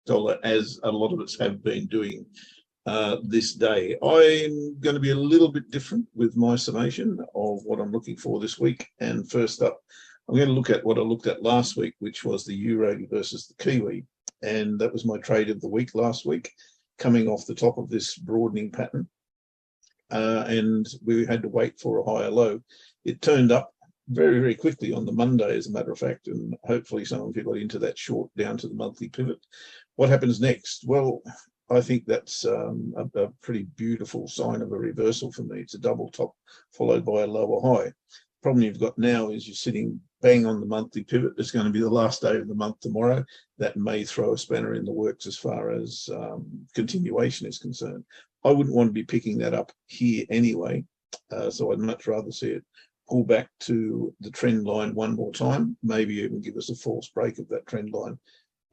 dollar, as a lot of us have been doing this day. I'm going to be a little bit different with my summation of what I'm looking for this week. And first up, I'm going to look at what I looked at last week, which was the euro versus the Kiwi. And that was my trade of the week last week, coming off the top of this broadening pattern. And we had to wait for a higher low. It turned up very, very quickly on the Monday, as a matter of fact, and hopefully some of you got into that short down to the monthly pivot. What happens next? Well, I think that's a pretty beautiful sign of a reversal for me. It's a double top followed by a lower high. Problem you've got now is you're sitting bang on the monthly pivot. It's going to be the last day of the month tomorrow. That may throw a spanner in the works as far as continuation is concerned. I wouldn't want to be picking that up here anyway, so I'd much rather see it pull back to the trend line one more time, maybe even give us a false break of that trend line,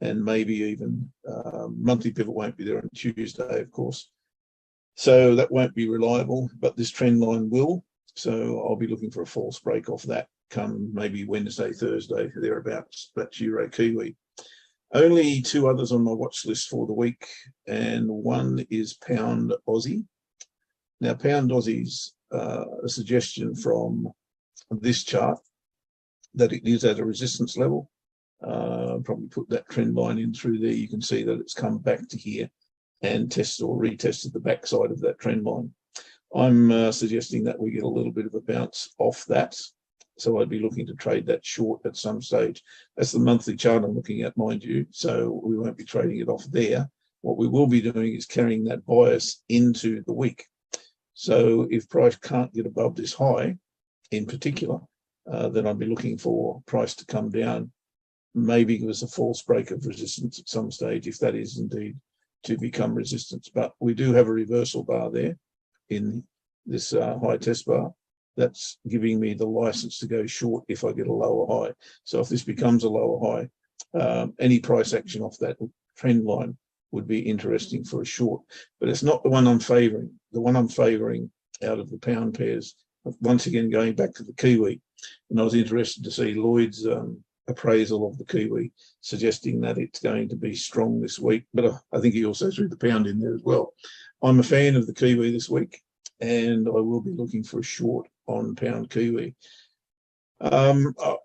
and maybe even monthly pivot won't be there on Tuesday, of course. So that won't be reliable, but this trend line will. So I'll be looking for a false break off that come maybe Wednesday, Thursday, thereabouts. That's Euro Kiwi. Only two others on my watch list for the week, and one is Pound Aussie. Now, Pound Aussie's a suggestion from this chart that it is at a resistance level. Probably put that trend line in through there. You can see that it's come back to here and tested or retested the backside of that trend line. I'm suggesting that we get a little bit of a bounce off that. So I'd be looking to trade that short at some stage. That's the monthly chart I'm looking at, mind you. So we won't be trading it off there. What we will be doing is carrying that bias into the week. So if price can't get above this high in particular, then I'd be looking for price to come down, maybe give us a false break of resistance at some stage, if that is indeed to become resistance. But we do have a reversal bar there in this high test bar. That's giving me the license to go short if I get a lower high. So if this becomes a lower high, any price action off that trend line would be interesting for a short. But it's not the one I'm favouring. The one I'm favouring out of the pound pairs, once again going back to the Kiwi, and I was interested to see Lloyd's appraisal of the Kiwi, suggesting that it's going to be strong this week. But I think he also threw the pound in there as well. I'm a fan of the Kiwi this week, and I will be looking for a short on pound Kiwi.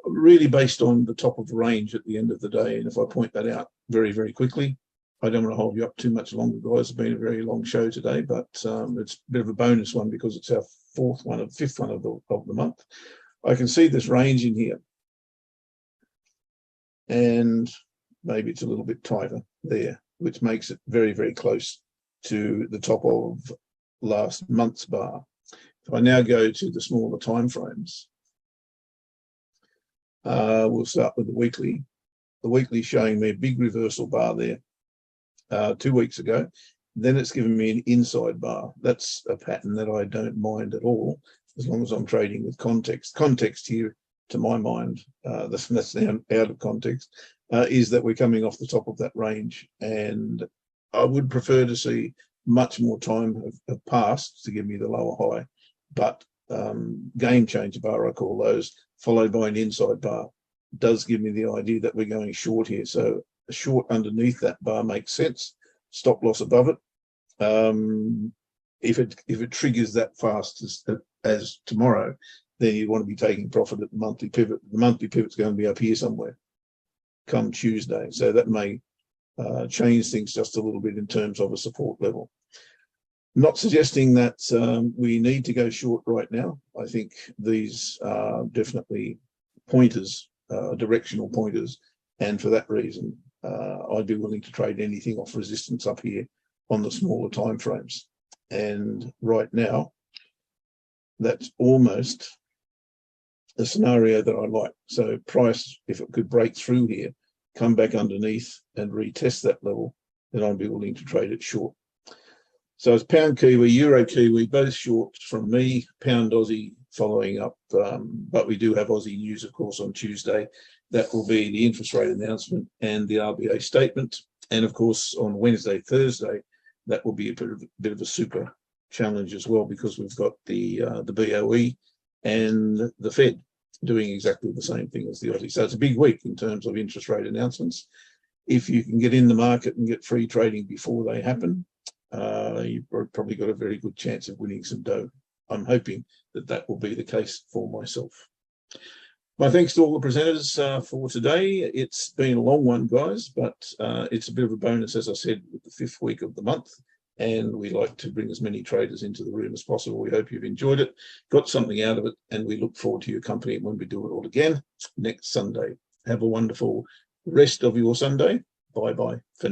Really based on the top of the range at the end of the day. And if I point that out very, very quickly, I don't want to hold you up too much longer, guys. It's been a very long show today, but it's a bit of a bonus one because it's our fifth one of the month. I can see this range in here, and maybe it's a little bit tighter there, which makes it very, very close to the top of last month's bar. If I now go to the smaller time frames, we'll start with the weekly. The weekly showing me a big reversal bar there 2 weeks ago. Then it's given me an inside bar. That's a pattern that I don't mind at all, as long as I'm trading with context. Context here, to my mind, that's now out of context, is that we're coming off the top of that range. And I would prefer to see much more time have passed to give me the lower high. But game changer bar, I call those, followed by an inside bar, does give me the idea that we're going short here. So a short underneath that bar makes sense. Stop loss above it. If it triggers that fast as tomorrow, then you want to be taking profit at the monthly pivot. The monthly pivot's going to be up here somewhere come Tuesday. So that may change things just a little bit in terms of a support level. Not suggesting that we need to go short right now. I think these are definitely pointers, directional pointers, and for that reason, I'd be willing to trade anything off resistance up here on the smaller time frames. And right now, that's almost a scenario that I like. So price, if it could break through here, come back underneath and retest that level, then I'd be willing to trade it short. So it's pound Kiwi, euro Kiwi, both shorts from me, pound Aussie following up. But we do have Aussie news, of course, on Tuesday. That will be the interest rate announcement and the RBA statement. And of course, on Wednesday, Thursday, that will be a bit of a super challenge as well, because we've got the BOE and the Fed doing exactly the same thing as the Aussie. So it's a big week in terms of interest rate announcements. if you can get in the market and get free trading before they happen, you've probably got a very good chance of winning some dough. I'm hoping that will be the case for myself. My thanks to all the presenters for today. It's been a long one, guys, but it's a bit of a bonus, as I said, with the 5th week of the month. And we like to bring as many traders into the room as possible. We hope you've enjoyed it, got something out of it, and we look forward to your company when we do it all again next Sunday. Have a wonderful rest of your Sunday. Bye-bye for now.